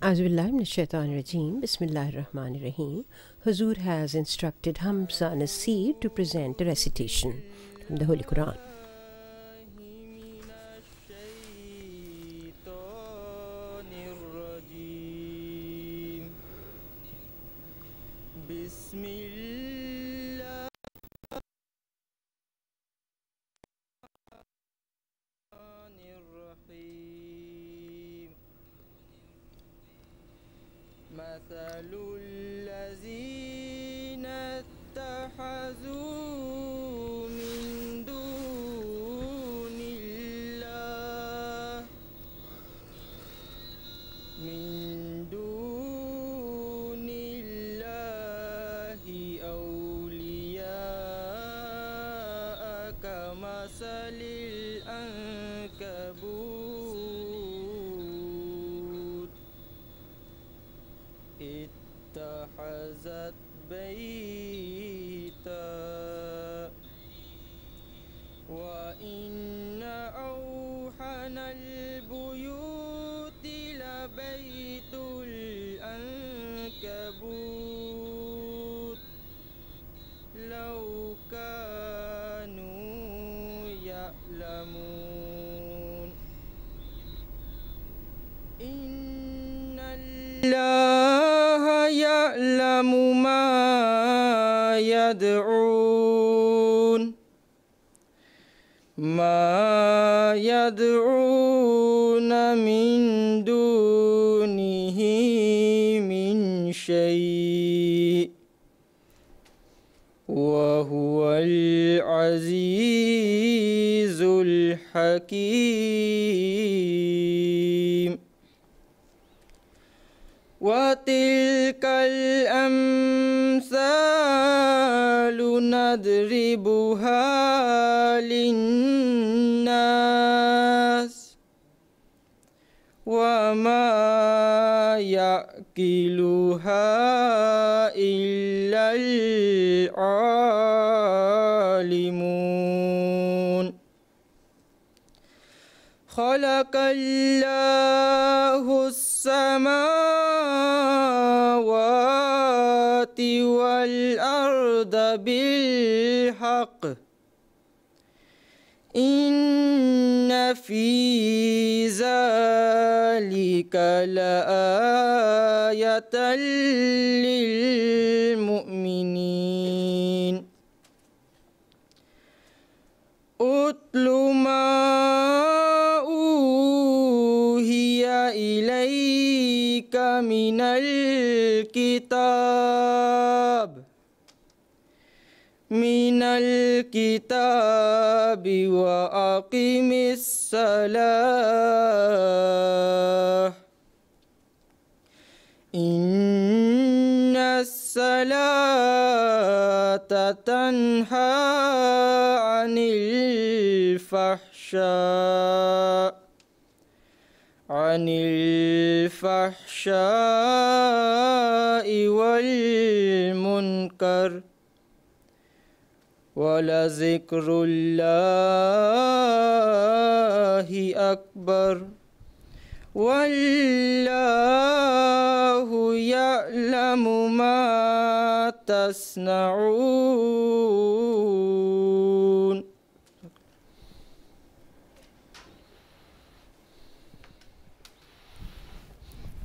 Auzubillahi Bismillahir-Rahmanir-Rahim. Huzur has instructed Hamza Nasir to present a recitation from the Holy Quran. مثل الذين اتخذوا من دون الله أولياء كمثل العنكبوت اتخذت بيتا وإن أوحن البيوت لبيت العنكبوت لو كانوا يعلمون إن الله يعلم ما يدعون من دونه من شيء وهو العزيز الحكيم وتلك الأمثال نضربها للناس وما يعقلها إلا العالمون خلق الله السماوات والأرض بالحق إن في ذلك لآية للمؤمنين أتل ما أوحي إليك من الكتاب وأقم الصلاة إن الصلاة تنهى عن الفحشاء والمنكر ولذكر الله أكبر والله يعلم ما تصنعون.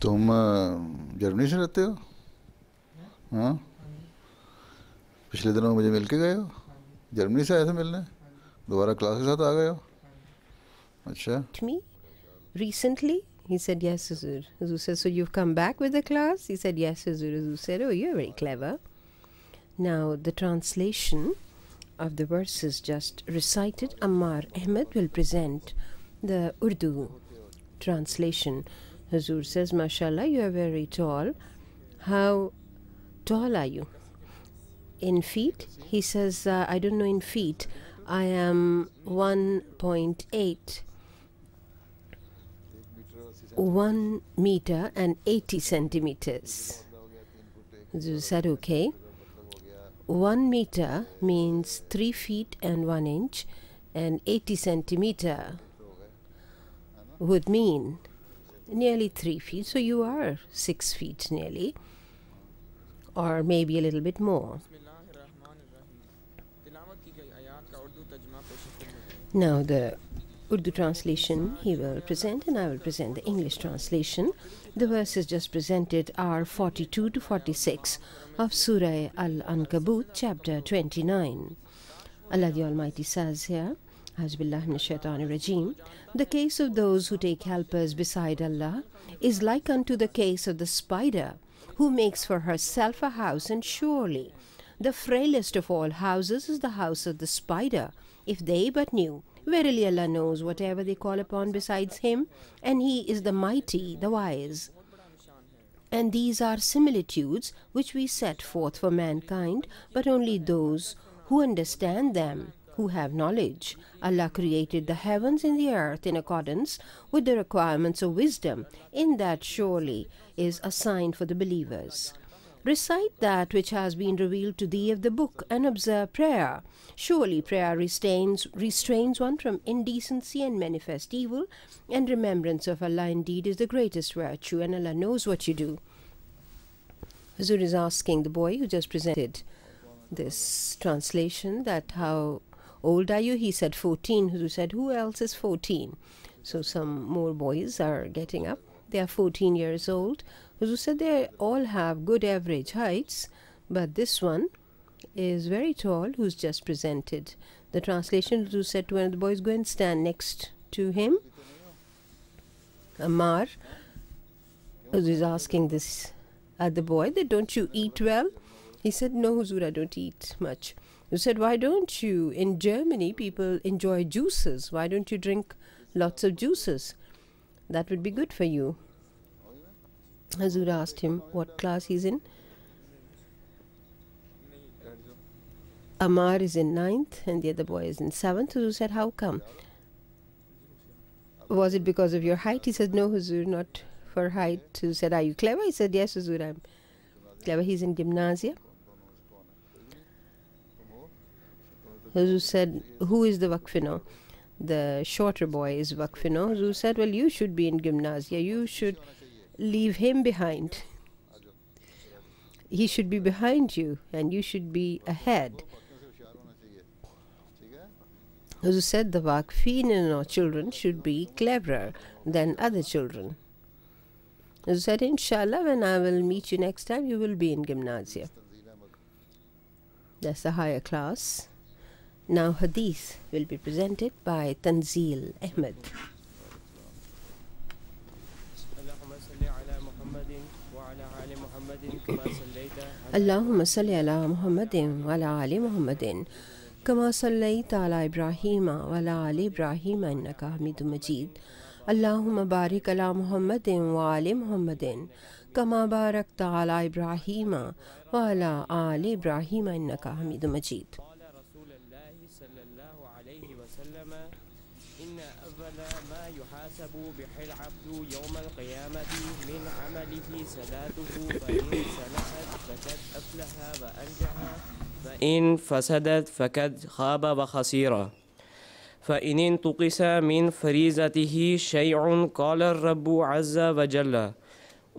तुम Germany से रहते हो? हाँ, पिछले दिनों मुझे मिल के गए हो? जर्मनी से आए थे मिलने, दोबारा क्लास के साथ आ गए हो? अच्छा. Me recently? He said yes, Huzur. Huzur said, so you've come back with the class? He said yes, Huzur. Huzur said, oh, you're very clever. Now the translation of the verses just recited, Ammar Ahmed will present the Urdu translation. Huzur says, mashallah, you are very tall. How tall are you? In feet? He says, I don't know in feet. I am 1.8. 1 meter and 80 centimeters. Huzur said, okay. 1 meter means 3 feet and 1 inch, and 80 centimeter would mean nearly 3 feet. So you are 6 feet nearly, or maybe a little bit more. Now the Urdu translation he will present, and I will present the English translation. The verses just presented are 42 to 46 of Surah Al-Ankabut, chapter 29. Allah the Almighty says here, Rajim, the case of those who take helpers beside Allah is like unto the case of the spider who makes for herself a house, and surely the frailest of all houses is the house of the spider, if they but knew. Verily Allah knows whatever they call upon besides Him, and He is the mighty, the wise. And these are similitudes which we set forth for mankind, but only those who understand them, who have knowledge. Allah created the heavens and the earth in accordance with the requirements of wisdom. In that surely is a sign for the believers. Recite that which has been revealed to thee of the book, and observe prayer. Surely prayer restrains one from indecency and manifest evil, and remembrance of Allah indeed is the greatest virtue, and Allah knows what you do. Huzur is asking the boy who just presented this translation that how old are you? He said 14. Huzur said, who else is 14? So some more boys are getting up. They are 14 years old. Huzur said they all have good average heights, but this one is very tall who's just presented the translation. Huzur said to one of the boys, go and stand next to him. Ammar, Huzur is asking this at the boy that don't you eat well? He said, no Huzur, I don't eat much. Huzur said, why don't you? In Germany people enjoy juices. Why don't you drink lots of juices? That would be good for you. Huzur asked him what class he's in. Ammar is in 9th and the other boy is in 7th. Huzur said, how come? Was it because of your height? He said, no Huzur, not for height. Huzur said, are you clever? He said, yes Huzur, I'm clever. He's in gymnasia. Huzur said, who is the Waqfino? The shorter boy is Waqfino. Huzur said, well, you should be in gymnasia. You should leave him behind. He should be behind you and you should be ahead. Huzur said the Waqfin in our children should be cleverer than other children. Huzur said, inshallah, when I will meet you next time, you will be in gymnasia. That's the higher class. Now hadith will be presented by Tanzil Ahmed. اللهم صل على محمد وعلى آل محمد كما صليت على إبراهيم وعلى آل إبراهيم إنك حميد مجيد اللهم بارك على محمد وآل محمد كما باركت على إبراهيم وعلى آل إبراهيم إنك حميد مجيد. يحاسب بها العبد يوم القيامة من عمله صلاته فإن صلحت فقد أفلح وأنجح وإن فسدت فقد خاب وخسر فإن انتقص من فريضته شيء قال الرب عز وجل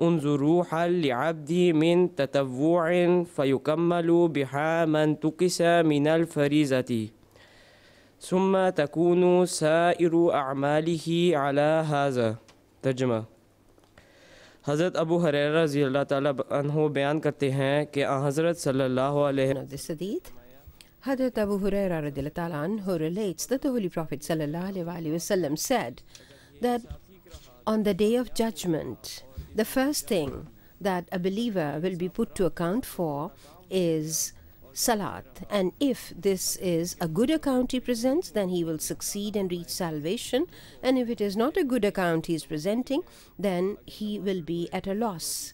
انظروا هل لعبدي من تطوع فيكمل بها ما انتقص من الفريضة ثم تكون سائر أعماله على هذا. तर्जुमा हज़रत अबू हुरैरा रज़ी अल्लाह ताला अन्हु बयान करते हैं कि हज़रत सल्लल्लाहु अलैहि Hazrat Abu Huraira radiallahu ta'ala anhu relates that the Holy Prophet sallallahu alaihi wasallam said that on the day of judgment, the first thing that a believer will be put to account for is Salat, and if this is a good account he presents, then he will succeed and reach salvation, and if it is not a good account he is presenting, then he will be at a loss.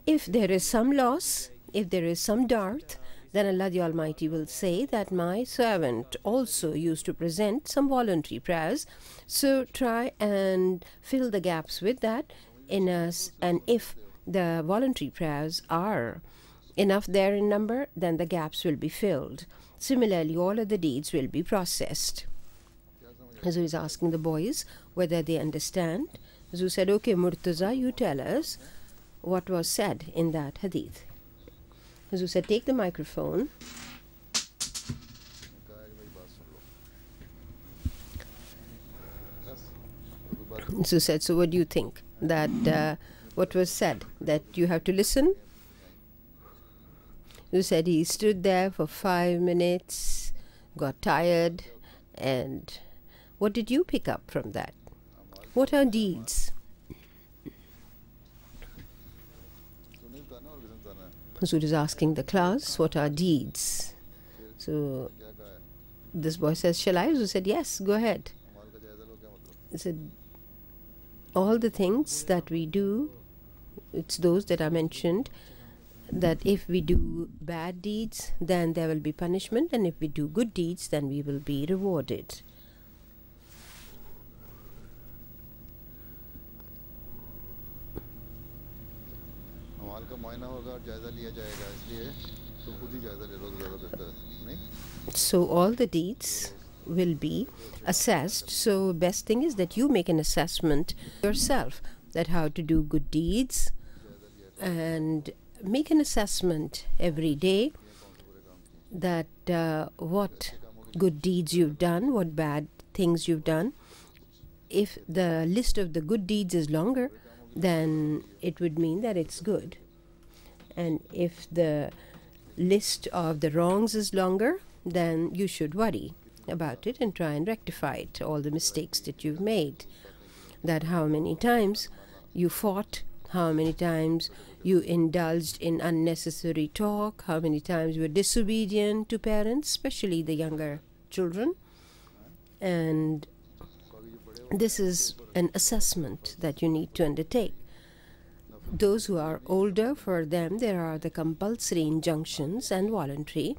If there is some loss, if there is some dearth, then Allah the Almighty will say that my servant also used to present some voluntary prayers, so try and fill the gaps with that in us, and if the voluntary prayers are enough there in number, then the gaps will be filled. Similarly, all of the deeds will be processed. Hazur is asking the boys whether they understand. Hazur said, okay, Murtaza, you tell us what was said in that hadith. Hazur said, take the microphone. Hazur said, so what do you think? That what was said? That you have to listen? Hazur said he stood there for 5 minutes, got tired, and what did you pick up from that? What are deeds? Hazur is asking the class, what are deeds? So this boy says, shall I? Hazur said, yes, go ahead. He said, all the things that we do, it's those that are mentioned, that if we do bad deeds, then there will be punishment, and if we do good deeds, then we will be rewarded. So all the deeds will be assessed. So best thing is that you make an assessment yourself, that how to do good deeds, and make an assessment every day that what good deeds you've done, what bad things you've done. If the list of the good deeds is longer, then it would mean that it's good. And if the list of the wrongs is longer, then you should worry about it and try and rectify it, all the mistakes that you've made. That how many times you fought, how many times you indulged in unnecessary talk, how many times you were disobedient to parents, especially the younger children. And this is an assessment that you need to undertake. Those who are older, for them there are the compulsory injunctions and voluntary,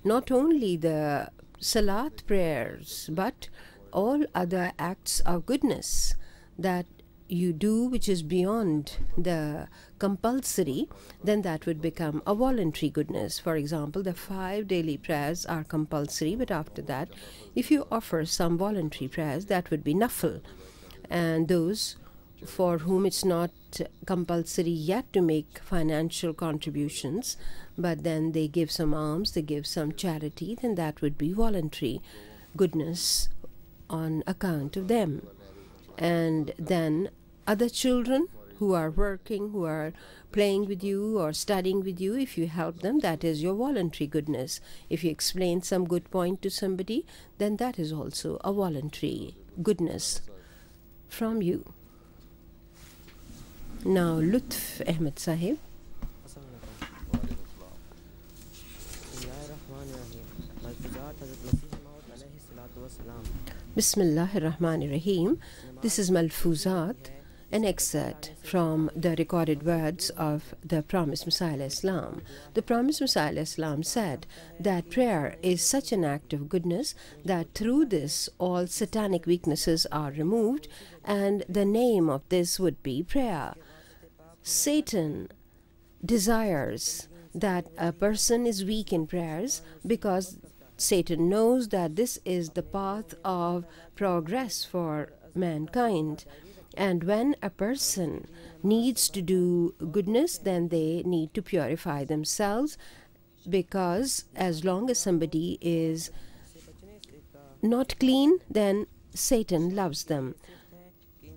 not only the salat prayers, but all other acts of goodness that you do which is beyond the compulsory, then that would become a voluntary goodness. For example, the 5 daily prayers are compulsory, but after that, if you offer some voluntary prayers, that would be nafil. And those for whom it's not compulsory yet to make financial contributions, but then they give some alms, they give some charity, then that would be voluntary goodness on account of them. And then other children who are working, who are playing with you or studying with you, if you help them, that is your voluntary goodness. If you explain some good point to somebody, then that is also a voluntary goodness from you. Now, Lutf Ahmed Sahib. Bismillahir Rahmanir Rahim. This is Malfuzat, an excerpt from the recorded words of the promised Messiah Islam. The promised Messiah Islam said that prayer is such an act of goodness that through this all satanic weaknesses are removed, and the name of this would be prayer. Satan desires that a person is weak in prayers because Satan knows that this is the path of progress for mankind. And when a person needs to do goodness, then they need to purify themselves, because as long as somebody is not clean, then Satan loves them.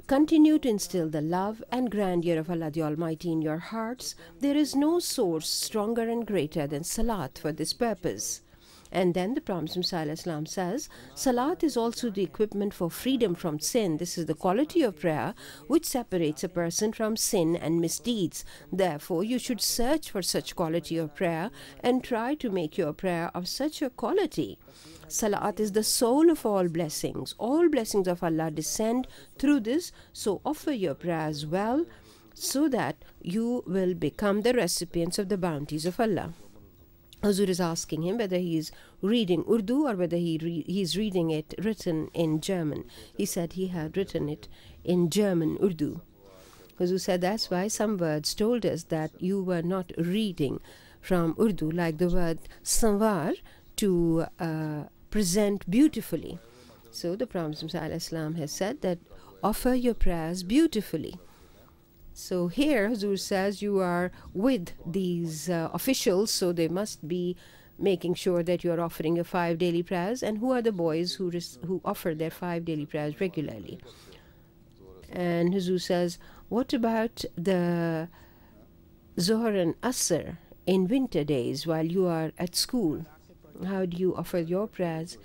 Continue to instill the love and grandeur of Allah the Almighty in your hearts. There is no source stronger and greater than Salat for this purpose. And then the promised Messiah Islam says, Salat is also the equipment for freedom from sin. This is the quality of prayer which separates a person from sin and misdeeds. Therefore, you should search for such quality of prayer and try to make your prayer of such a quality. Salat is the soul of all blessings. All blessings of Allah descend through this, so offer your prayers well, so that you will become the recipients of the bounties of Allah. Hazur is asking him whether he is reading Urdu or whether he is reading it written in German. He said he had written it in German, Urdu. Hazur said that's why some words told us that you were not reading from Urdu, like the word samvar, to present beautifully. So the Prophet ﷺ has said that offer your prayers beautifully. So here Huzur says you are with these officials, so they must be making sure that you are offering your 5 daily prayers. And who are the boys who offer their 5 daily prayers regularly? And Huzur says, what about the Zohar and Asr in winter days while you are at school? How do you offer your prayers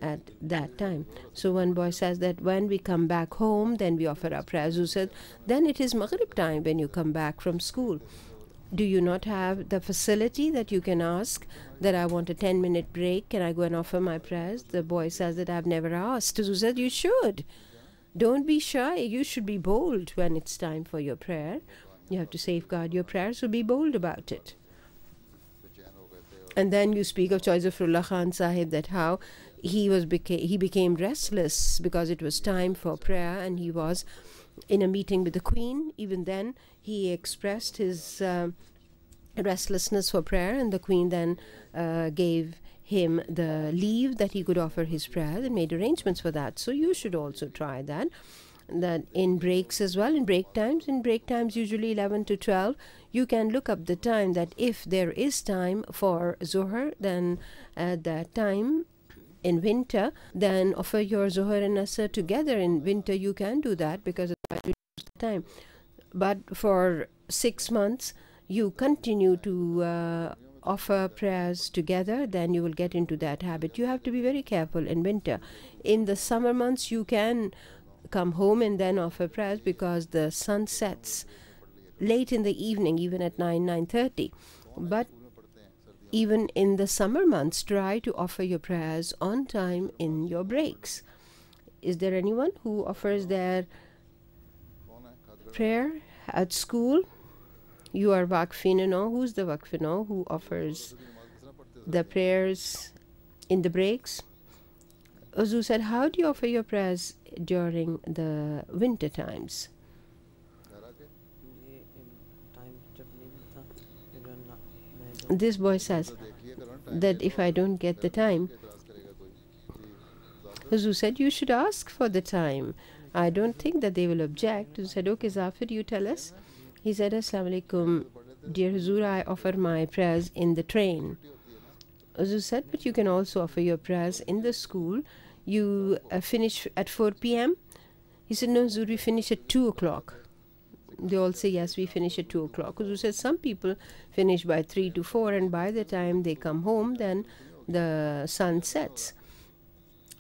at that time? So one boy says that when we come back home, then we offer our prayers. Who said, then it is Maghrib time when you come back from school. Do you not have the facility that you can ask that I want a 10-minute break? Can I go and offer my prayers? The boy says that I've never asked. Who said, you should. Don't be shy. You should be bold when it's time for your prayer. You have to safeguard your prayers, so be bold about it. And then you speak of Choice of Rullah Khan Sahib, that how he became restless because it was time for prayer and he was in a meeting with the Queen. Even then he expressed his restlessness for prayer, and the Queen then gave him the leave that he could offer his prayer and made arrangements for that. So you should also try that in breaks as well, in break times usually 11 to 12, you can look up the time that if there is time for Zohar, then at that time in winter, then offer your Zohar and Asr together. In winter you can do that because otherwise you lose the time. But for 6 months you continue to offer prayers together, then you will get into that habit. You have to be very careful in winter. In the summer months you can come home and then offer prayers because the sun sets late in the evening, even at 9:30. But even in the summer months, try to offer your prayers on time in your breaks. Is there anyone who offers their prayer at school? You are Waqfin, who's the Waqfin who offers the prayers in the breaks? Huzur said, how do you offer your prayers during the winter times? This boy says that if I don't get the time, Huzur said, you should ask for the time. I don't think that they will object. Huzur said, okay, Zafir, you tell us. He said, Assalamu alaikum, dear Huzur, I offer my prayers in the train. Huzur said, but you can also offer your prayers in the school. You finish at 4 p.m. He said, no, Huzur, we finish at 2 o'clock. They all say, yes, we finish at 2 o'clock. Huzur said, some people finish by 3 to 4, and by the time they come home, then the sun sets.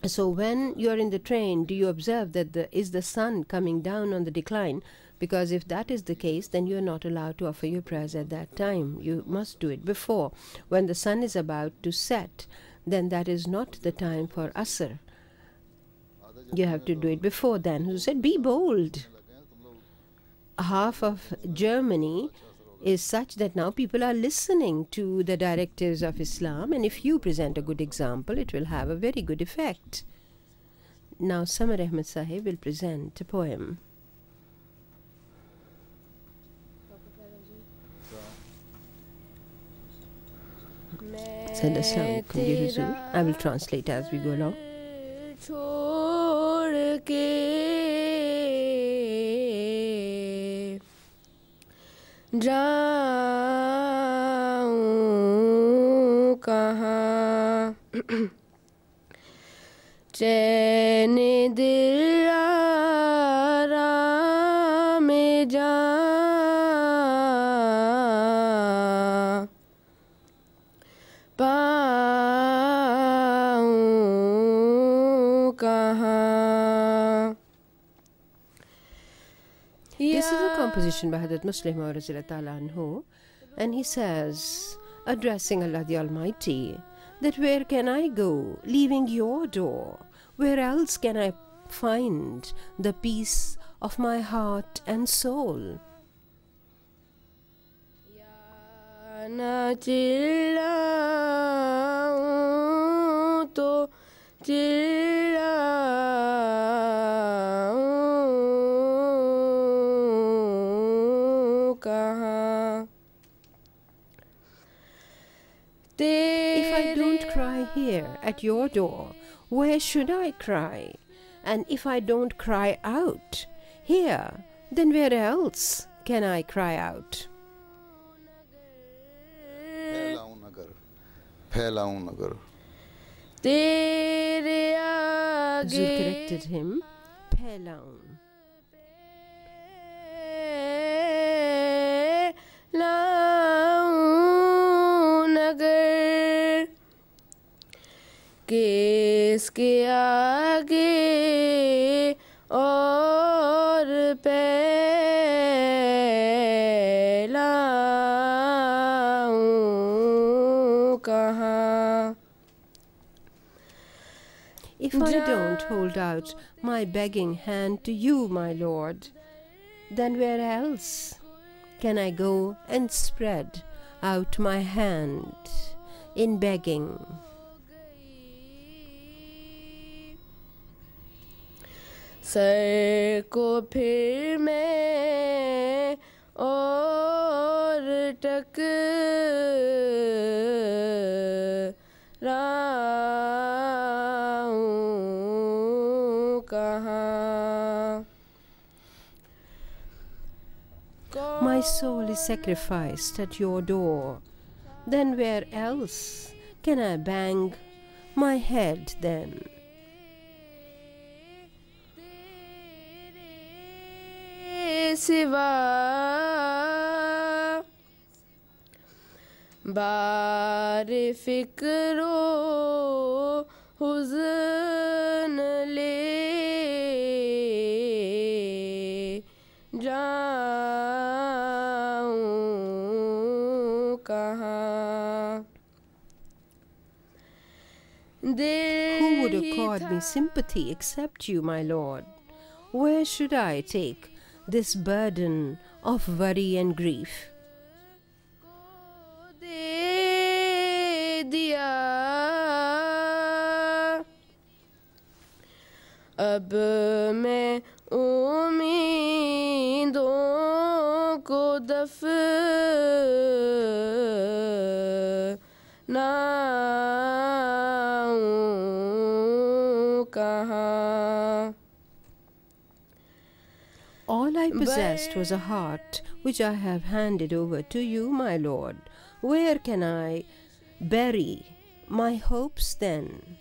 So when you're in the train, do you observe that is the sun coming down on the decline? Because if that is the case, then you're not allowed to offer your prayers at that time. You must do it before. When the sun is about to set, then that is not the time for Asr. You have to do it before then. Who said, be bold. Half of Germany is such that now people are listening to the directives of Islam, and if you present a good example, it will have a very good effect. Now Samar Ahmed Sahib will present a poem. Said, Assalamu alaikum, dear Huzur. I will translate as we go along. छोड़ के जाऊं कहाँ चैन दिल आराम जाऊं This is a composition by Hazrat Muslim Anhu, and he says, addressing Allah the Almighty, that where can I go, leaving your door? Where else can I find the peace of my heart and soul? ना चिल्लाऊं तो चिल्लाऊं कहाँ If I don't cry here at your door, where should I cry? And if I don't cry out here, then where else can I cry out? फैलाऊं नगर तेरे Huzur आगे corrected him. Phailaun. लाऊं नगर किसके आगे और फैलाऊं कहाँ. If I don't hold out my begging hand to you, my Lord, then where else can I go and spread out my hand in begging? Sir को फिर मैं और टकराऊं कहाँ. My soul is sacrificed at your door. Then where else can I bang my head then? तेरे सिवा बारे फिक्रो हुज़्न ले जाऊं कहाँ. Who would accord me sympathy except you, my Lord? Where should I take this burden of worry and grief? दे दिया अब मैं उम्मीदों को दफनाऊं कहाँ. All I possessed was a heart which I have handed over to you, my Lord. Where can I bury my hopes then?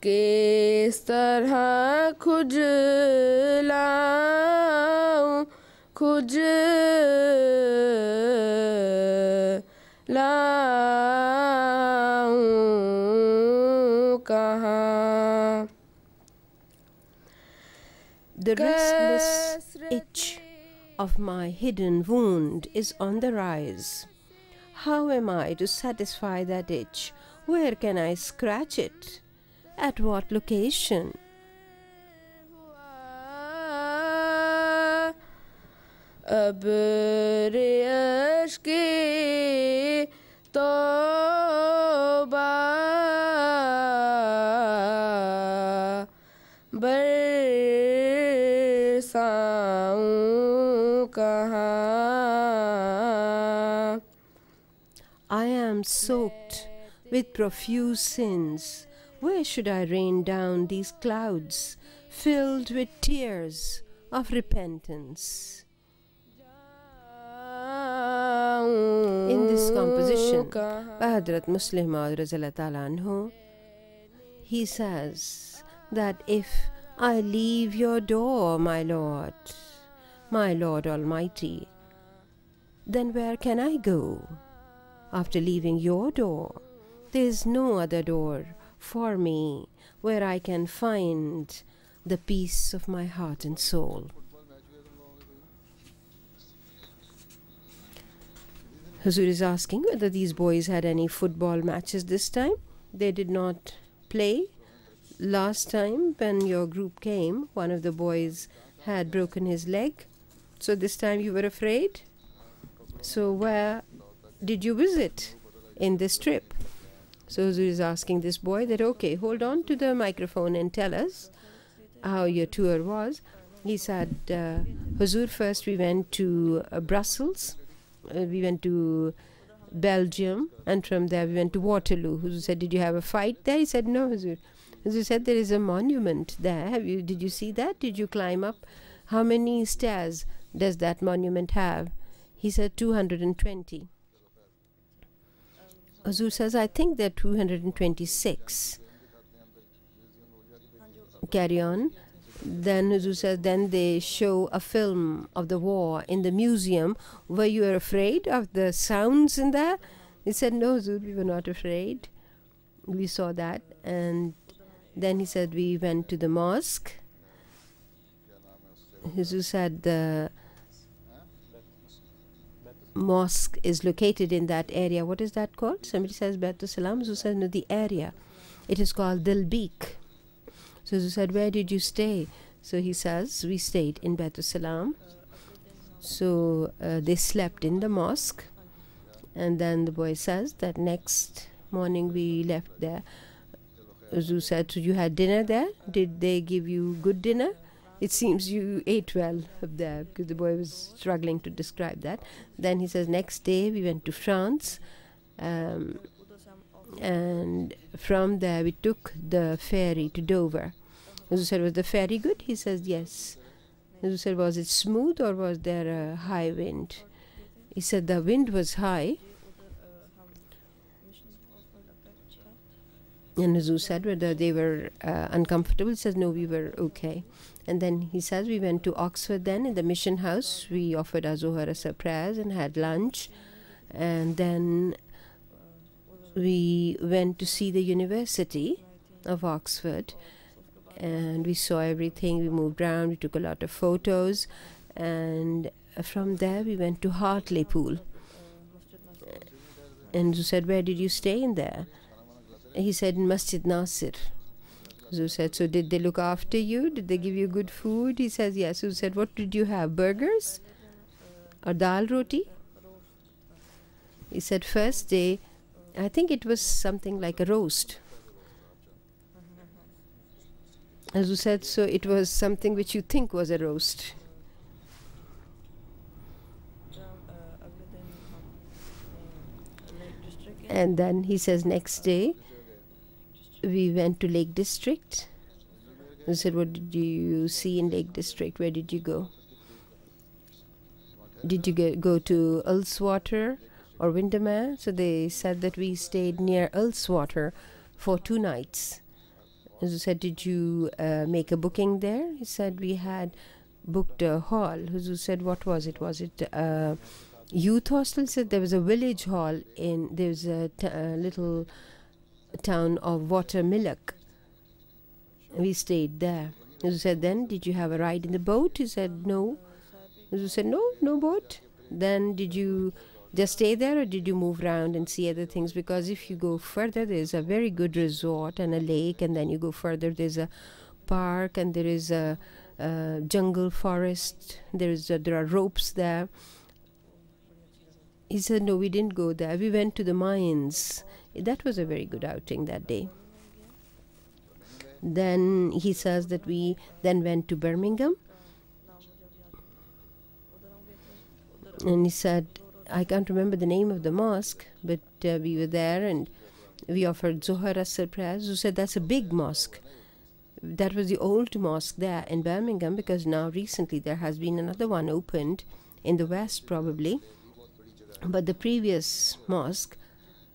किस तरह खुजलाऊं खुजलाऊं कहाँ. The restless itch of my hidden wound is on the rise. How am I to satisfy that itch? Where can I scratch it? At what location? अब रे अश्के तौबा बरसाऊं कहाँ. I am soaked with profuse sins. Where should I rain down these clouds filled with tears of repentance? In this composition by Hazrat Muslim Maud Razallahu Ta'ala Anhu, he says that if I leave your door, my Lord Almighty, then where can I go? After leaving your door, there is no other door for me where I can find the peace of my heart and soul. Huzur is asking whether these boys had any football matches this time. They did not play. Last time when your group came, one of the boys had broken his leg. So this time you were afraid? So where did you visit in this trip? So Huzur is asking this boy that, okay, hold on to the microphone and tell us how your tour was. He said, Huzur, first we went to Brussels, we went to Belgium, and from there we went to Waterloo. Huzur said, did you have a fight there? He said, no, Huzur. Huzur said, there is a monument there. Did you see that? Did you climb up? How many stairs does that monument have? He said, 220. Huzur says, I think they're 226. Carry on. Then Huzur says, then they show a film of the war in the museum. Were you afraid of the sounds in there? He said, no, Huzur, we were not afraid. We saw that. And then he said, we went to the mosque. Huzur said, the mosque is located in that area. What is that called? Somebody says Baitul Salam. Huzur said, no, the area. It is called Dilbeek. So Huzur said, where did you stay? So he says, we stayed in Baitul Salam. So they slept in the mosque. And then the boy says that next morning we left there. Huzur said, so you had dinner there? Did they give you good dinner? It seems you ate well up there, because the boy was struggling to describe that. Then he says, next day we went to France. And from there we took the ferry to Dover. Huzur said, was the ferry good? He says, yes. Huzur said, was it smooth or was there a high wind? He said, the wind was high. And Huzur said whether they were uncomfortable. He says, no, we were okay. And then he says, we went to Oxford then in the mission house. We offered our Zohar Asr prayers and had lunch. And then we went to see the University of Oxford. And we saw everything. We moved around. We took a lot of photos. And from there, we went to Hartlepool. And Huzur said, where did you stay in there? He said, in Masjid Nasir. Huzur said, so did they look after you? Did they give you good food? He says, yes. Huzur said, what did you have? Burgers? Or dal roti? He said, first day, I think it was something like a roast. Huzur said, so it was something which you think was a roast. And then he says, next day, we went to Lake District. I said, what did you see in Lake District? Where did you go? Did you go to Ullswater or Windermere? So they said that we stayed near Ullswater for 2 nights. As I said, did you make a booking there? He said, we had booked a hall. Huzur said, what was it? Was it a youth hostel? He said, there was a village hall there's a little town of Watermillock. We stayed there. Huzur said, then did you have a ride in the boat? He said, no. Huzur said, no boat. Then did you just stay there, or did you move around and see other things? Because if you go further, there's a very good resort and a lake, and then you go further, there's a park, and there is a jungle forest. There are ropes there. He said, no, we didn't go there. We went to the mines. That was a very good outing that day. Then he says that we then went to Birmingham. And he said, I can't remember the name of the mosque, but we were there and we offered Zohar Asr prayers. Who said, that's a big mosque. That was the old mosque there in Birmingham, because now recently there has been another one opened in the west probably. But the previous mosque,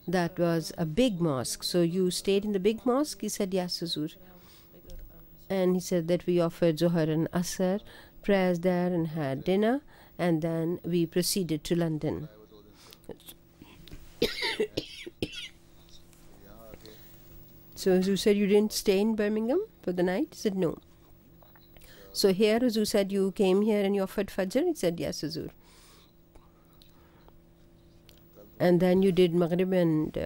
that was a big mosque. So you stayed in the big mosque? He said, yes, Huzur. And he said that we offered Zohar and Asr prayers there and had dinner. And then we proceeded to London. So Huzur said, you didn't stay in Birmingham for the night? He said, no. So here Huzur said, you came here and you offered Fajr? He said, yes, Huzur. And then you did Maghrib and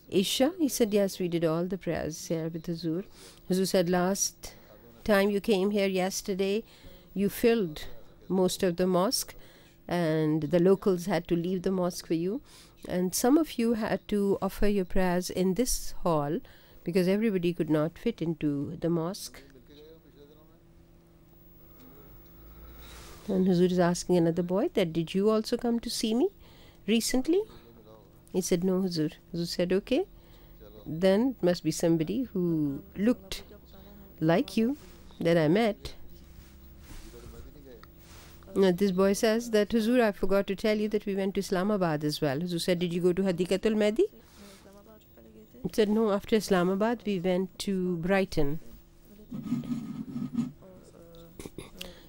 Isha? He said, yes, we did all the prayers here with Huzur. Huzur said, last time you came here yesterday, you filled most of the mosque, and the locals had to leave the mosque for you, and some of you had to offer your prayers in this hall because everybody could not fit into the mosque. And Huzur is asking another boy that, did you also come to see me recently? He said, no, Huzur. Huzur said, okay, then it must be somebody who looked like you that I met. Now, this boy says that, Huzur, I forgot to tell you that we went to Islamabad as well. Huzur said, did you go to Hadikatul Mehdi? He said, no, after Islamabad we went to Brighton.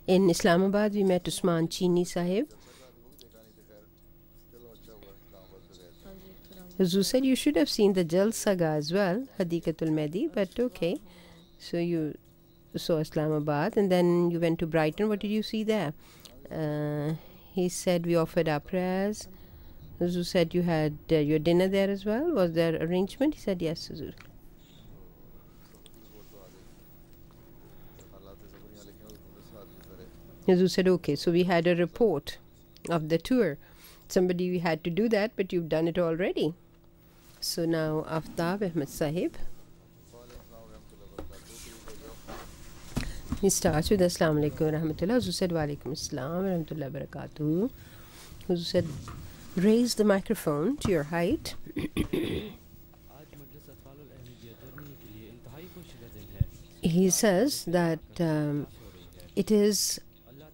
In Islamabad we met Usman Chini Sahib. Huzur said, you should have seen the Jalsaga as well, Hadikatul Mehdi, but okay. So you saw Islamabad and then you went to Brighton. What did you see there? He said, we offered our prayers. Huzur said, you had your dinner there as well? Was there arrangement? He said, yes, Huzur. Huzur said, okay, so we had a report of the tour. Somebody we had to do that, but you've done it already. So now Aftab Ahmed Sahib, he starts with Assalamu alaikum wa rahmatullah. Huzur said, wa alaikum assalam wa rahmatullah wa barakatuh. Huzur said, raise the microphone to your height. He says that it is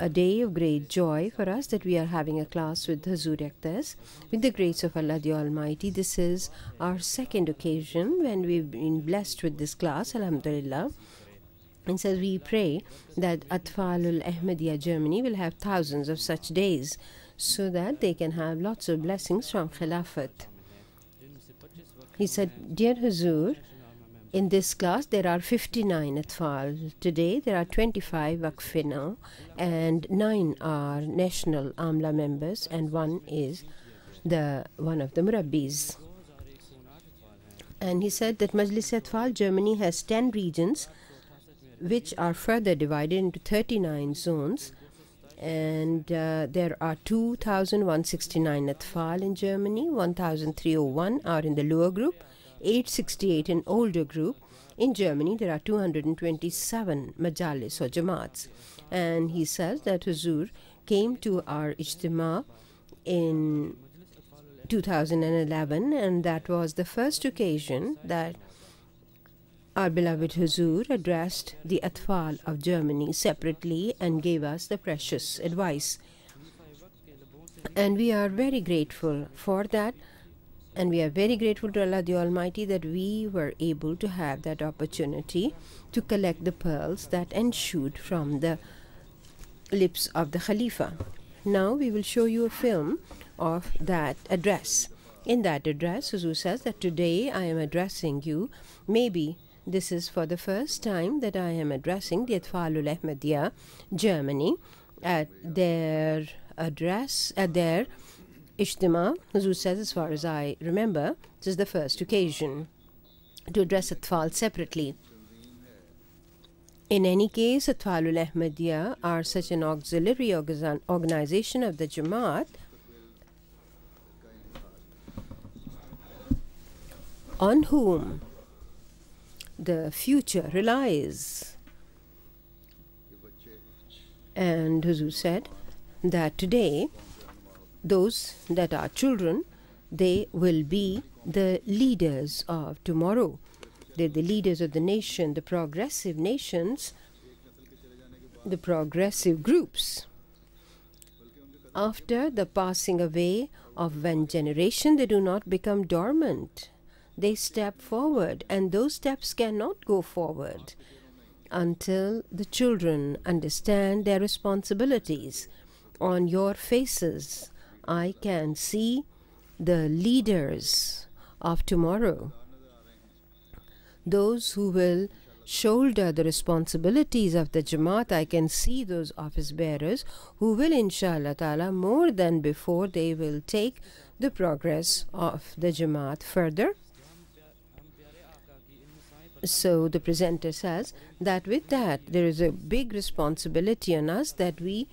a day of great joy for us that we are having a class with Huzur Aqdas. With the grace of Allah the Almighty, this is our second occasion when we've been blessed with this class, alhamdulillah. And says, we pray that Atfal Ahmadiyya Germany will have thousands of such days so that they can have lots of blessings from Khilafat. He said, dear Huzur, in this class there are 59 Atfal. Today there are 25 Waqfina and 9 are national Amla members and one is one of the Murabbis. And he said that Majlis Atfal Germany has 10 regions which are further divided into 39 zones, and there are 2,169 Atfal in Germany, 1,301 are in the lower group, 868 in older group. In Germany there are 227 majalis or jamaats. And he says that Huzur came to our ijtima in 2011, and that was the first occasion that our beloved Huzur addressed the Atfal of Germany separately and gave us the precious advice. And we are very grateful for that. And we are very grateful to Allah the Almighty that we were able to have that opportunity to collect the pearls that ensued from the lips of the Khalifa. Now we will show you a film of that address. In that address, Huzur says that today I am addressing you. Maybe this is for the first time that I am addressing the Atfalul Ahmadiyya Germany at their address, at their Ijtima. Huzur says, as far as I remember, this is the first occasion to address Atfal separately. In any case, Atfalul Ahmadiyya are such an auxiliary organization of the Jamaat on whom the future relies. And Huzur said that today those that are children, they will be the leaders of tomorrow. They're the leaders of the nation, the progressive nations, the progressive groups. After the passing away of one generation, they do not become dormant. They step forward, and those steps cannot go forward until the children understand their responsibilities. On your faces, I can see the leaders of tomorrow, those who will shoulder the responsibilities of the Jamaat. I can see those office bearers who will, inshallah ta'ala, more than before, they will take the progress of the Jamaat further. So the presenter says that with that there is a big responsibility on us that we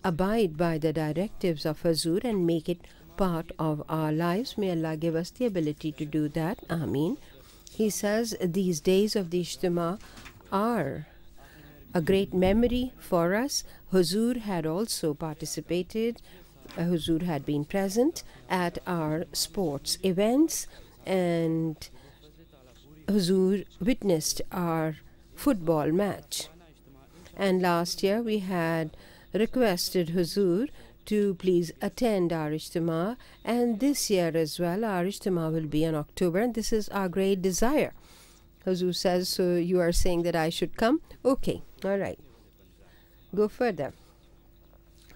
abide by the directives of Huzur and make it part of our lives. May Allah give us the ability to do that. Ameen. He says these days of the Ijtima are a great memory for us. Huzur had also participated, Huzur had been present at our sports events, and Huzur witnessed our football match. And last year we had requested Huzur to please attend our Ijtima, and this year as well our Ijtima will be in October, and this is our great desire. Huzur says, so you are saying that I should come? Okay, all right, go further.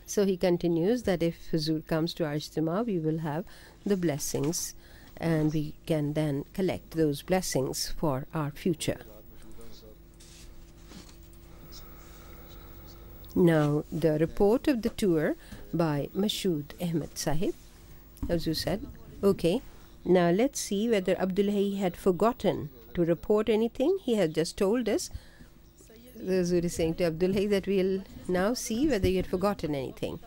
So he continues that if Huzur comes to our Ijtima, we will have the blessings, and we can then collect those blessings for our future. Now, the report of the tour by Mashood Ahmed Sahib. Huzur said, okay, now let's see whether Abdullahi had forgotten to report anything. He had just told us. Huzur is saying to Abdullahi that we'll now see whether you had forgotten anything.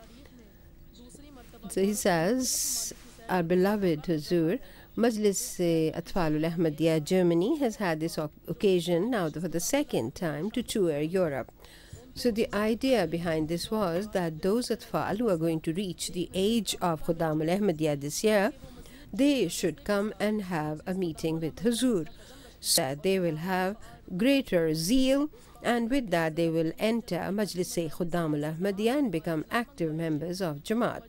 So he says, our beloved Huzur, Majlis Atfal Ahmadiyya Germany has had this occasion now for the second time to tour Europe. So the idea behind this was that those Atfal who are going to reach the age of Khuddam al-Ahmadiyya this year, they should come and have a meeting with Huzur, so that they will have greater zeal, and with that they will enter Majlis Khuddam al-Ahmadiyya and become active members of Jamaat.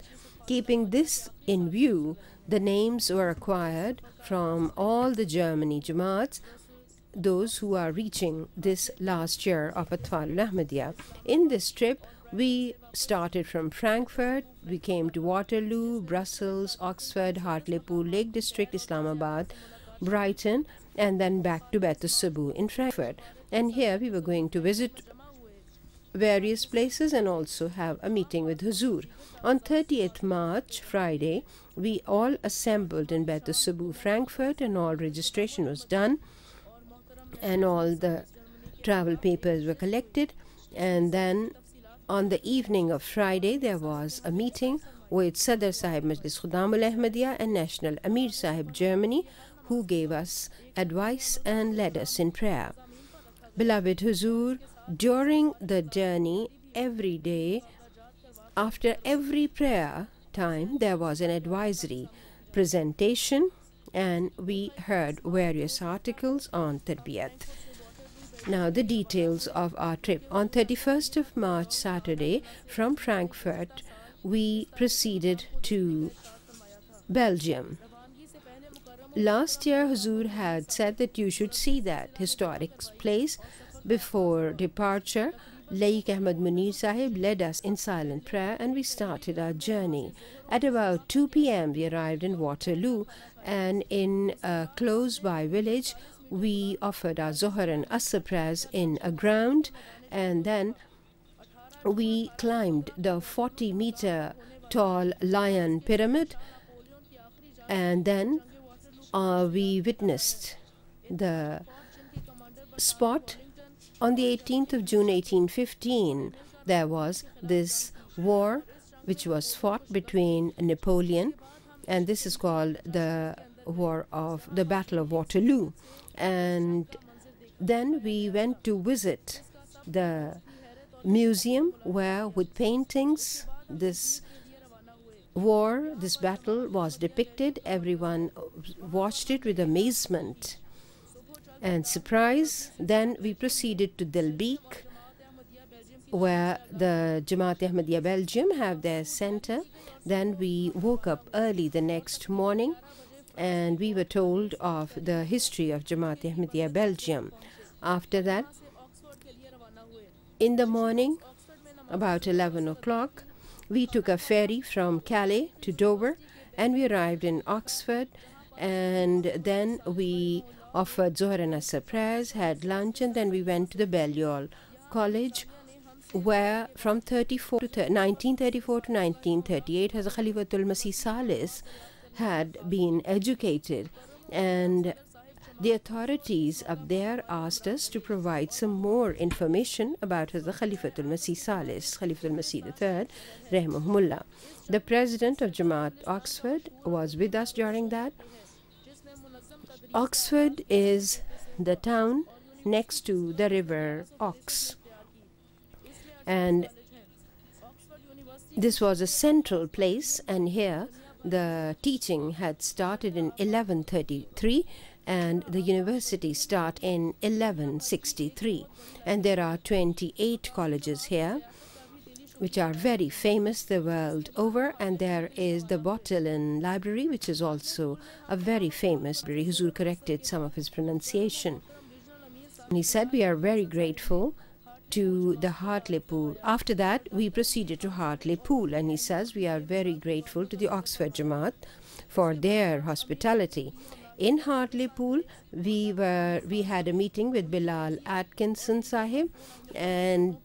Keeping this in view, the names were acquired from all the Germany Jamaats, those who are reaching this last year of Atfal al-Ahmadiyya. In this trip, we started from Frankfurt, we came to Waterloo, Brussels, Oxford, Hartlepool, Lake District, Islamabad, Brighton, and then back to Beit Sabu in Frankfurt. And here we were going to visit various places and also have a meeting with Huzur. On 30th March, Friday, we all assembled in Beit Sabu, Frankfurt, and all registration was done, and all the travel papers were collected. And then on the evening of Friday there was a meeting with Sadr Sahib Majlis Khuddam al-Ahmadiyya and National Amir Sahib Germany, who gave us advice and led us in prayer. Beloved Huzur, during the journey, every day, after every prayer time, there was an advisory presentation, and we heard various articles on Tarbiyat. Now, the details of our trip. On 31st of March, Saturday, from Frankfurt, we proceeded to Belgium. Last year, Huzur had said that you should see that historic place. Before departure, Laik Ahmad Munir Sahib led us in silent prayer, and we started our journey. At about 2 p.m. we arrived in Waterloo, and in a close-by village we offered our Zohar and Asr prayers in a ground, and then we climbed the 40-meter tall Lion Pyramid, and then we witnessed the spot. On the 18th of June 1815, there was this war which was fought between Napoleon, and this is called the Battle of Waterloo. And then we went to visit the museum where, with paintings, this war, this battle was depicted. Everyone watched it with amazement and surprise. Then we proceeded to Delbeek, where the Jamaat Ahmadiyya Belgium have their center. Then we woke up early the next morning, and we were told of the history of Jamaat Ahmadiyya Belgium. After that, in the morning, about 11 o'clock, we took a ferry from Calais to Dover, and we arrived in Oxford, and then we offered Zohar and Asr prayers, had lunch, and then we went to the Balliol College, where from 1934 to 1938 Hazrat Khalifatul Masih Salis had been educated, and the authorities up there asked us to provide some more information about Hazrat Khalifatul Masih Salis, Khalifatul Masih III, Rahimahumullah. The president of Jamaat Oxford was with us during that. Oxford is the town next to the river Ox, And this was a central place, and here the teaching had started in 1133 and the university start in 1163. And there are 28 colleges here which are very famous the world over, and there is the Bottelen Library, which is also a very famous library. Huzur corrected some of his pronunciation. And he said, we are very grateful to the Hartlepool. After that, we proceeded to Hartlepool, and he says, we are very grateful to the Oxford Jamaat for their hospitality. In Hartlepool, we had a meeting with Bilal Atkinson Sahib, and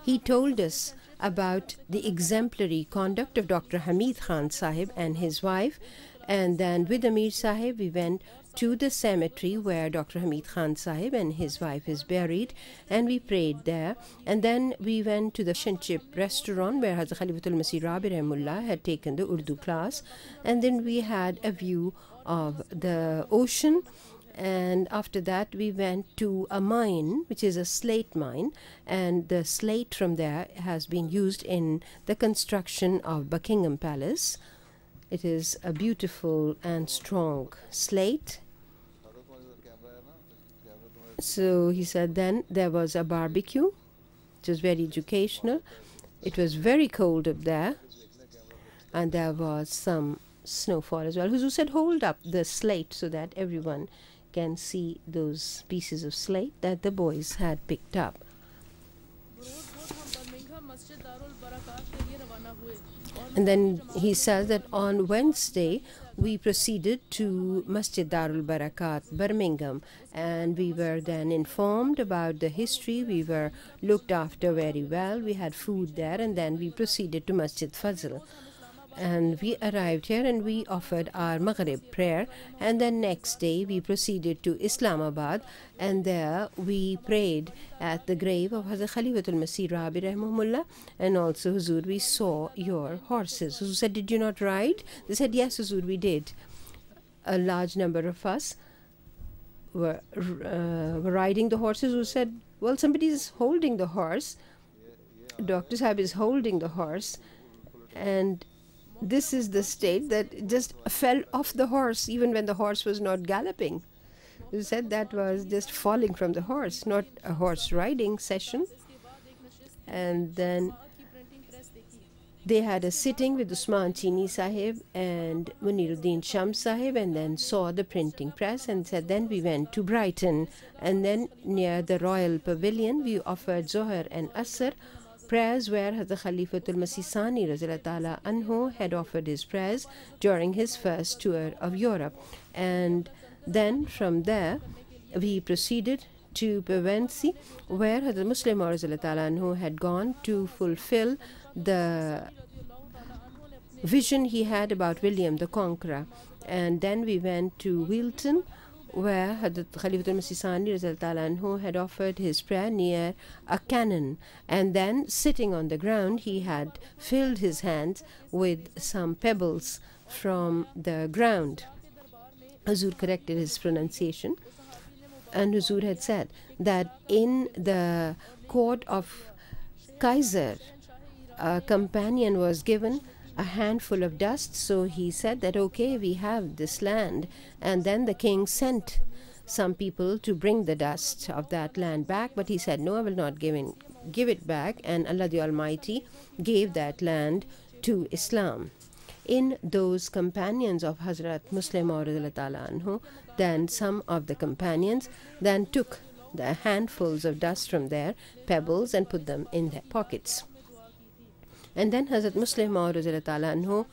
he told us about the exemplary conduct of Dr. Hamid Khan Sahib and his wife. And then with Amir Sahib, we went to the cemetery where Dr. Hamid Khan Sahib and his wife is buried, and we prayed there. And then we went to the Fish and Chip restaurant where Hazrat Khalifatul Masih Rah-e-Huda had taken the Urdu class. And then we had a view of the ocean. And after that, we went to a mine, which is a slate mine, and the slate from there has been used in the construction of Buckingham Palace. It is a beautiful and strong slate. So he said then there was a barbecue, which was very educational. It was very cold up there, and there was some snowfall as well. Huzur said, hold up the slate so that everyone can see those pieces of slate that the boys had picked up. And then he says that on Wednesday we proceeded to Masjid Darul Barakat, Birmingham, and we were then informed about the history. We were looked after very well. We had food there, and then we proceeded to Masjid Fazl. And we arrived here and we offered our Maghrib prayer, and then next day we proceeded to Islamabad, and there we prayed at the grave of Hazrat Khalifatul Masih Rahimahullah. And also, Huzur, we saw your horses. Huzur said, did you not ride? They said, yes, Huzur, we did. A large number of us were riding the horses. Huzur said, well, somebody is holding the horse. Dr. Sahib is holding the horse, and this is the state that just fell off the horse even when the horse was not galloping. You said that was just falling from the horse, not a horse riding session. And then they had a sitting with Usman Chini Sahib and Muniruddin Shams Sahib, and then saw the printing press, and said then we went to Brighton, and then near the Royal Pavilion we offered Zohar and Asr prayers, where Hazrat Khalifatul Masih Sani Razila Anhu had offered his prayers during his first tour of Europe. And then from there we proceeded to Pevensey, where Hazrat Muslim Razila Anhu had gone to fulfill the vision he had about William the Conqueror. And then we went to Wilton, where Hazrat Khalifatul Masih Sani Anhu had offered his prayer near a cannon, and then sitting on the ground he had filled his hands with some pebbles from the ground. Huzur corrected his pronunciation, and Huzur had said that in the court of Kaiser, a companion was given a handful of dust, so he said that okay, we have this land, and then the king sent some people to bring the dust of that land back, but he said no, I will not give it back, and Allah the Almighty gave that land to Islam. In those companions of Hazrat Muslim Anhu, then some of the companions then took the handfuls of dust from their pebbles and put them in their pockets. And then Hazrat Muslim Anhu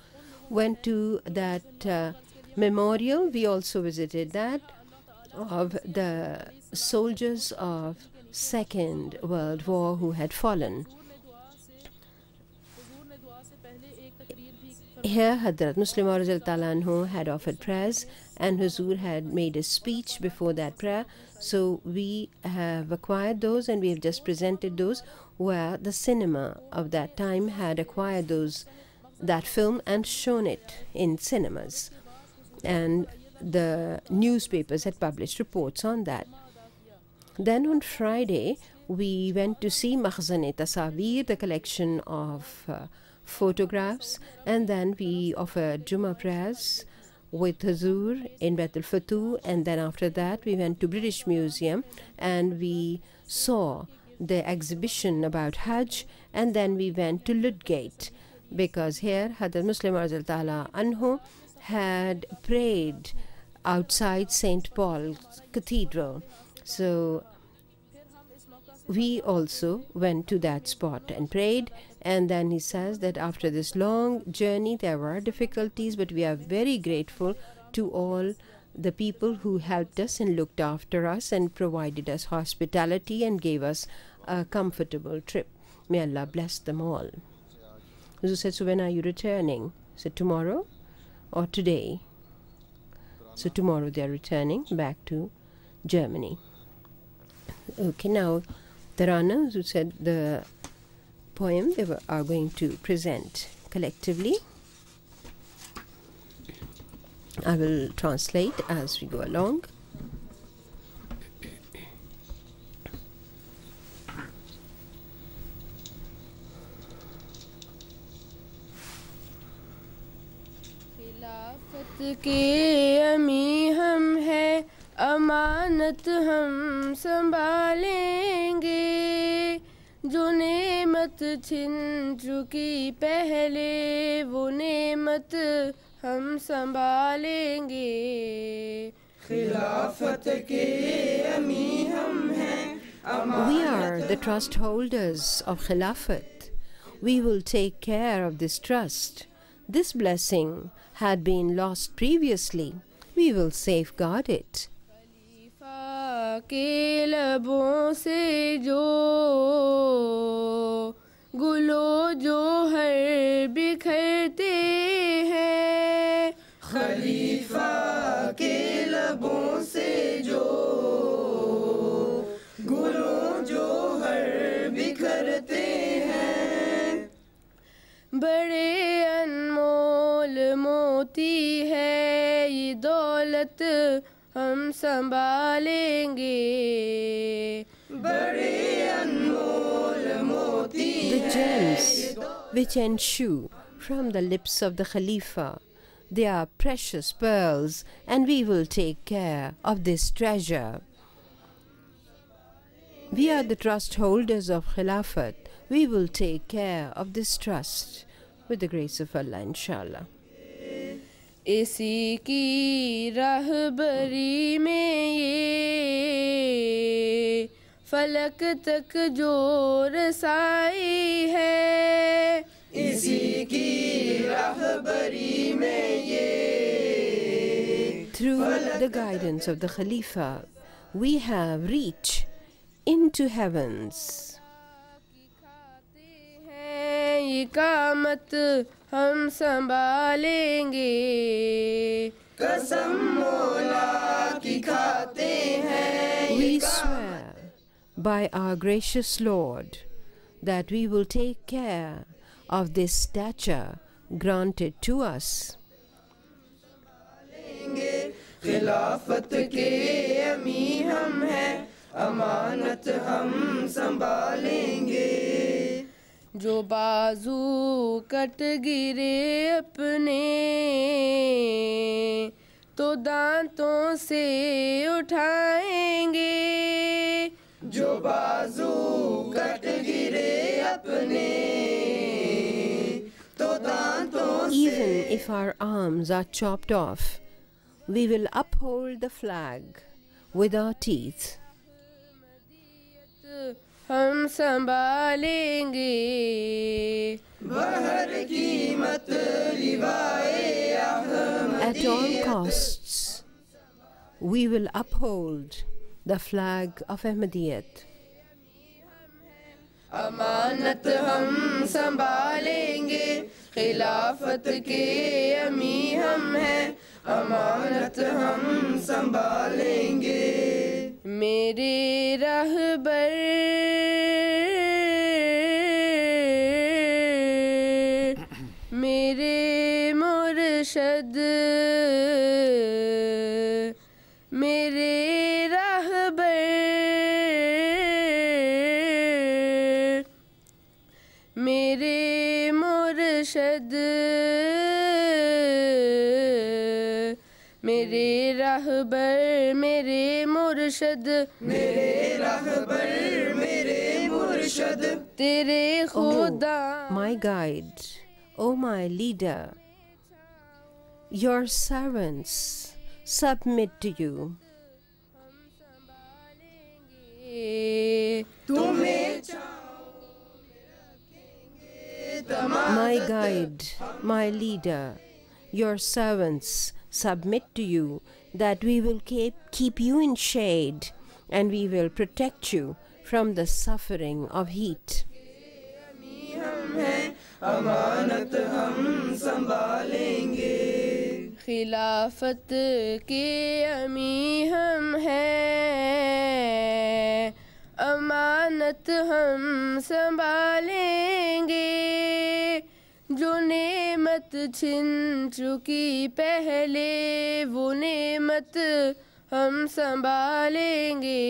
went to that memorial. We also visited that, of the soldiers of Second World War who had fallen. Here Hazrat Muslim Anhu had offered prayers, and Huzur had made a speech before that prayer. So we have acquired those, and we have just presented those, where the cinema of that time had acquired that film and shown it in cinemas, and the newspapers had published reports on that. Then on Friday we went to see Makhzan-e Tasawir, the collection of photographs, and then we offered Jummah prayers with Hazur in Bait al-Futuh, and then after that we went to British Museum and we saw the exhibition about Hajj, and then we went to Ludgate because here Hadrat Muslim Maud Ta'ala Anhu had prayed outside St. Paul's Cathedral. So we also went to that spot and prayed, and then he says that after this long journey there were difficulties, but we are very grateful to all the people who helped us and looked after us and provided us hospitality and gave us a comfortable trip. May Allah bless them all. Huzu said, so when are you returning? I said, tomorrow or today? So tomorrow they are returning back to Germany. Okay, now Tarana, who said the poem they are going to present collectively. I will translate as we go along. खिलाफत के अमी हम हैं, अमानत हम संभालेंगे, जो नेमत छिन चुकी पहले वो नेमत हम संभालेंगे। खिलाफत के अमी हम हैं, We are the trust holders of Khilafat. We will take care of this trust. This blessing had been lost previously. We will safeguard it. खलीफा के लबों से जो गुलो जो हर बिखरते हैं, खलीफा के लबों से जो गुलों जो हर बिखरते हैं, बड़े अनमोल मोती है ये दौलत हम संभालेंगे। बड़े अनमोल मोती The gems which ensue from the lips of the Khalifa, they are precious pearls, and we will take care of this treasure. We are the trust holders of Khilafat. We will take care of this trust with the grace of Allah, inshallah. इसी की राहबरी में ये फलक तक जो रसाई है, इसी की राहबरी में ये Through the guidance of the Khalifa, we have reached into heavens. ये कामत हम संभालेंगे। कसम मौला की खाते हैं We swear by our gracious Lord that we will take care of this stature granted to us. खिलाफत के अमी हम हैं, अमानत हम संभालेंगे। जो बाजू कट गिरे अपने तो दांतों से उठाएंगे, जो बाजू कट गिरे अपने तो दांतों से। Even if our arms are chopped off, we will uphold the flag with our teeth. हम संभालेंगे। बहर कीमत लिवाए Ahmad, At all costs, we will uphold the flag of Ahmadiyyat. अमानत हम संभालेंगे। खिलाफत के अमी हम हैं, अमानत हम संभालेंगे। मेरे रहबर मेरे मुर्शद मेरे रहबर रहबर मेरे मुर्शद मेरे रहबर मेरे मुर्शद तेरे खुदा my guide, O my leader, your servants submit to you. तुम्हें My guide, my leader, your servants submit to you, that we will keep you in shade and we will protect you from the suffering of heat. अमानत हम संभालेंगे खिलाफत के अमी हम हैं अमानत हम संभालेंगे जो नेमत छिन चुकी पहले वो नेमत हम संभालेंगे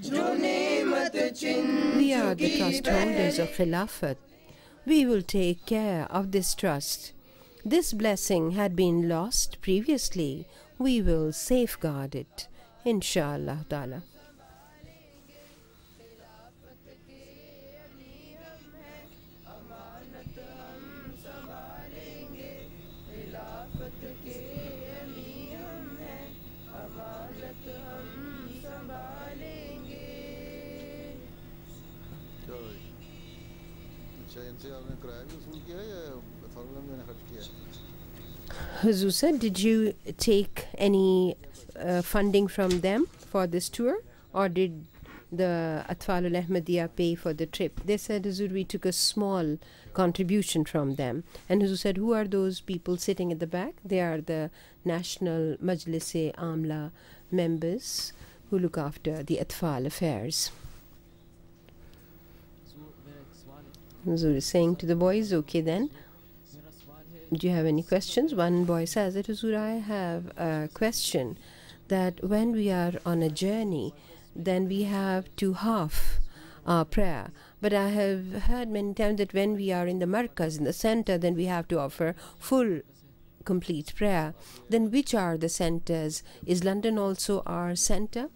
जो नेमत छिन We are the trust holders of Khilafat. We will take care of this trust. This blessing had been lost previously. We will safeguard it, inshallah ta'ala. Huzur said, did you take any funding from them for this tour, or did the Atfal al-Ahmadiyya pay for the trip? They said, Huzur, we took a small contribution from them. And Huzur said, who are those people sitting at the back? They are the National Majlis-e Amla members who look after the Atfal affairs. Huzur is saying to the boys, okay then, do you have any questions? One boy says that, Huzur, I have a question, that when we are on a journey, then we have to half our prayer. But I have heard many times that when we are in the markaz, in the center, then we have to offer full, complete prayer. Then which are the centers? Is London also our center?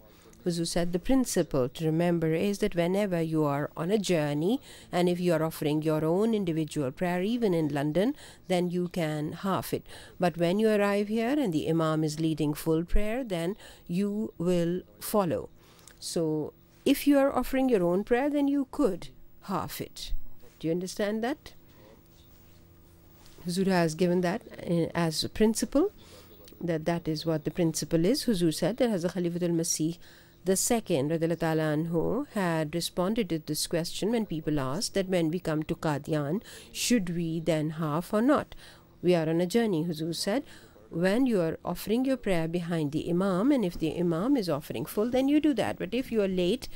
Huzur said the principle to remember is that whenever you are on a journey and if you are offering your own individual prayer, even in London, then you can half it. But when you arrive here and the Imam is leading full prayer, then you will follow. So if you are offering your own prayer, then you could half it. Do you understand that? Huzur has given that as a principle, that is what the principle is. Huzur said that Hazrat Khalifatul Masih the second, Radhiyallahu Ta'ala Anhu, had responded to this question when people asked that when we come to Qadian, should we then half or not? We are on a journey. Huzur said, when you are offering your prayer behind the Imam, and if the Imam is offering full, then you do that. But if you are late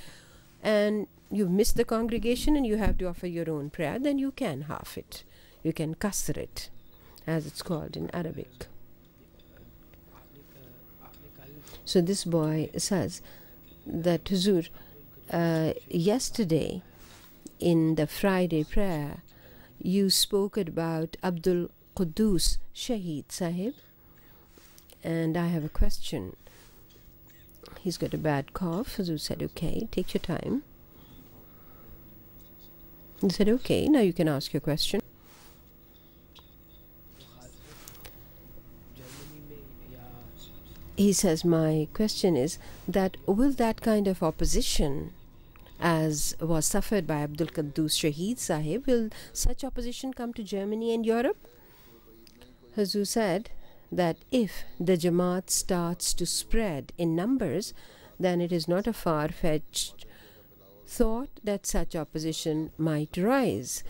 and you've missed the congregation and you have to offer your own prayer, then you can half it. You can qasr it, as it's called in Arabic. So this boy says that, Huzur, yesterday in the Friday prayer, you spoke about Abdul Quddus Shaheed Sahib, and I have a question. He's got a bad cough. Huzur said, okay, take your time. He said, okay, now you can ask your question. He says, my question is that will that kind of opposition as was suffered by Abdul Quddus Shaheed Sahib, will such opposition come to Germany and Europe? Huzur said that if the Jamaat starts to spread in numbers, then it is not a far-fetched thought that such opposition might rise.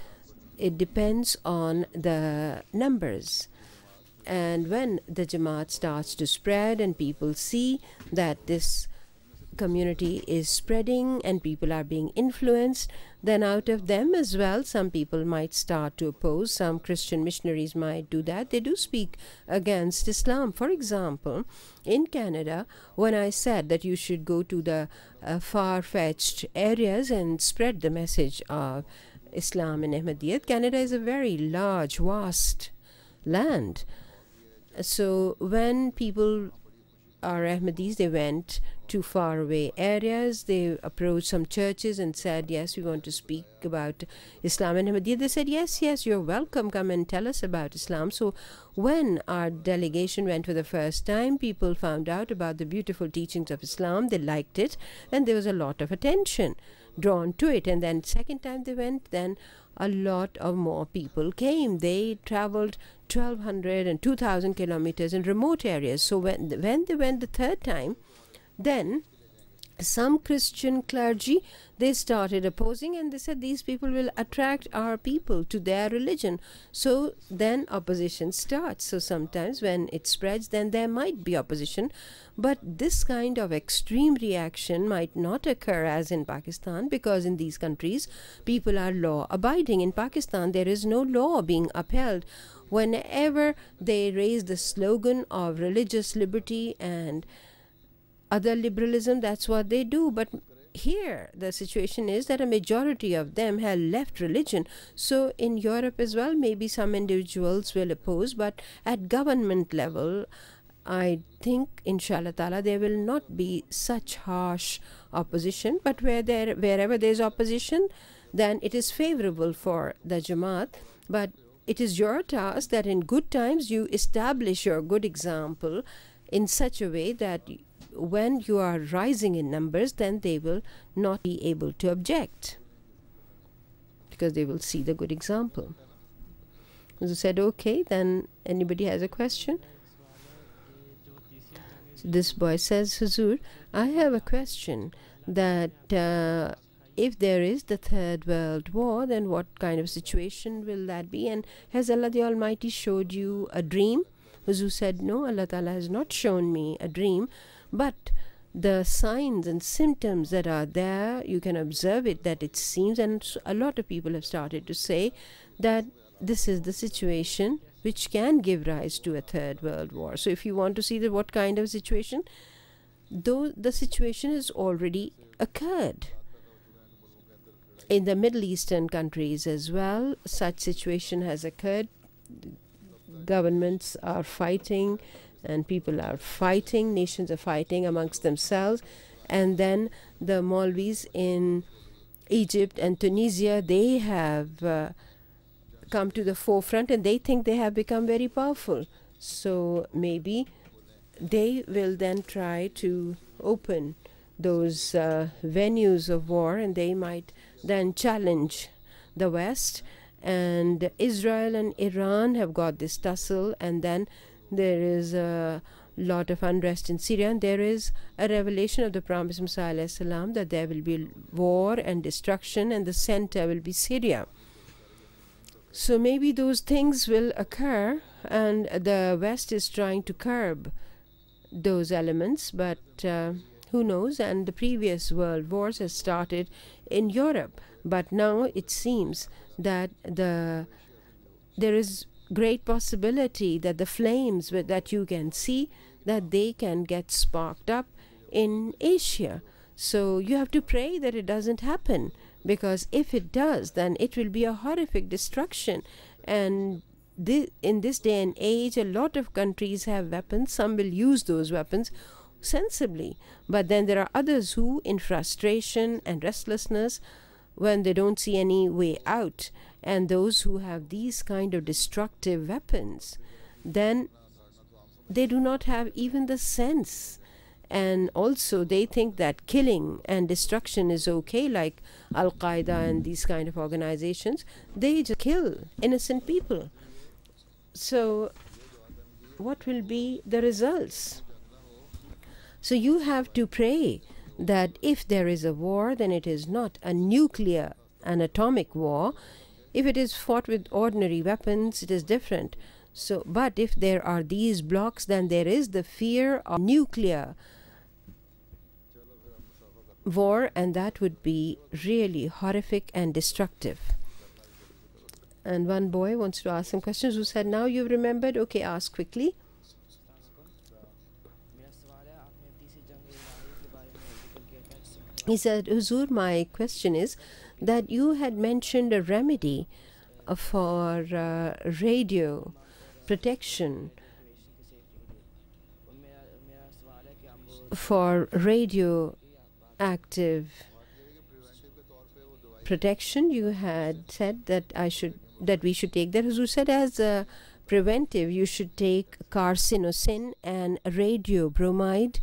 It depends on the numbers. And when the Jamaat starts to spread and people see that this community is spreading and people are being influenced, then out of them as well, some people might start to oppose. Some Christian missionaries might do that. They do speak against Islam. For example, in Canada, when I said that you should go to the far-fetched areas and spread the message of Islam and Ahmadiyyat, Canada is a very large, vast land. So when people are Ahmadis, they went to faraway areas. They approached some churches and said, yes, we want to speak about Islam and Ahmadiyya. They said, yes, yes, you're welcome. Come and tell us about Islam. So when our delegation went for the first time, people found out about the beautiful teachings of Islam. They liked it, and there was a lot of attention drawn to it. And then second time they went, then a lot of more people came. They traveled 1,200 and 2,000 kilometers in remote areas. So when they went the third time, then some Christian clergy, they started opposing, and they said these people will attract our people to their religion. So then opposition starts. So sometimes when it spreads, then there might be opposition, but this kind of extreme reaction might not occur as in Pakistan, because in these countries people are law abiding. In Pakistan there is no law being upheld. Whenever they raise the slogan of religious liberty and other liberalism, that's what they do. But here the situation is that a majority of them have left religion. So in Europe as well, maybe some individuals will oppose, but at government level, I think inshallah ta'ala there will not be such harsh opposition. But wherever there is opposition, then it is favorable for the Jamaat. But it is your task that in good times you establish your good example in such a way that when you are rising in numbers, then they will not be able to object, because they will see the good example. As I said, okay, then anybody has a question? So this boy says, Huzur, I have a question that if there is the Third World War, then what kind of situation will that be? And has Allah the Almighty showed you a dream? Huzur said, no, Allah Ta'ala has not shown me a dream, but the signs and symptoms that are there, you can observe it, that it seems, and a lot of people have started to say that this is the situation which can give rise to a Third World War. So if you want to see that what kind of situation, though the situation has already occurred. In the Middle Eastern countries as well, such situation has occurred. Governments are fighting and people are fighting, nations are fighting amongst themselves, and then the Maulvis in Egypt and Tunisia, they have come to the forefront and they think they have become very powerful. So maybe they will then try to open those venues of war, and they might then challenge the West. And Israel and Iran have got this tussle, and then there is a lot of unrest in Syria, and there is a revelation of the Prophet Muhammad that there will be war and destruction, and the center will be Syria. So maybe those things will occur, and the West is trying to curb those elements, but who knows? And the previous world wars has started in Europe, but now it seems that there is great possibility that the flames that you can see, that they can get sparked up in Asia. So you have to pray that it doesn't happen, because if it does, then it will be a horrific destruction. And in this day and age, a lot of countries have weapons. Some will use those weapons sensibly, but then there are others who, in frustration and restlessness, when they don't see any way out, and those who have these kind of destructive weapons, then they do not have even the sense, and also they think that killing and destruction is okay, like Al-Qaeda and these kind of organizations. They just kill innocent people. So what will be the results? So you have to pray that if there is a war, then it is not a nuclear, an atomic war. If it is fought with ordinary weapons, it is different. So, but if there are these blocks, then there is the fear of nuclear war, and that would be really horrific and destructive. And one boy wants to ask some questions, who said, now you've remembered? Okay, ask quickly. He said, Huzur, my question is that you had mentioned a remedy for radio protection for radioactive protection, you had said that we should take that. Huzur said as a preventive, you should take carcinosin and radiobromide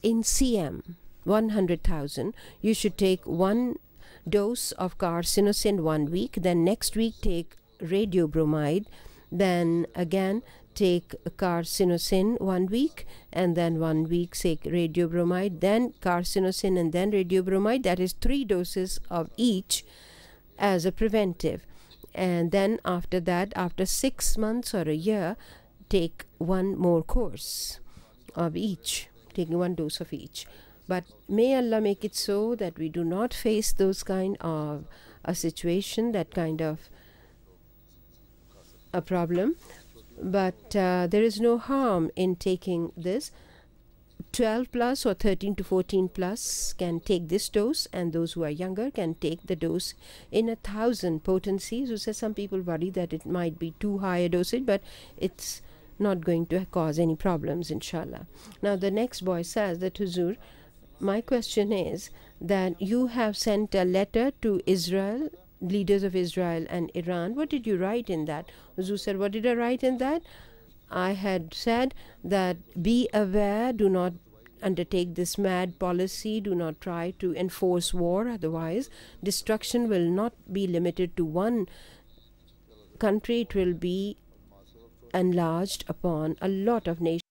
in cm 100,000. You should take 1 dose of carcinosin 1 week, then next week take radiobromide, then again take carcinosin 1 week, and then 1 week take radiobromide, then carcinosin, and then radiobromide. That is 3 doses of each as a preventive. And then after that, after 6 months or a year, take 1 more course of each, taking 1 dose of each. But may Allah make it so that we do not face those kind of a situation, that kind of a problem. But there is no harm in taking this. 12 plus or 13 to 14 plus can take this dose, and those who are younger can take the dose in 1,000 potency. So some people worry that it might be too high a dosage, but it's not going to cause any problems, inshallah. Now the next boy says that, Huzur, my question is that you have sent a letter to Israel, leaders of Israel and Iran. What did you write in that? Huzur said, what did I write in that? I had said that be aware, do not undertake this mad policy, do not try to enforce war, otherwise destruction will not be limited to one country, it will be enlarged upon a lot of nations.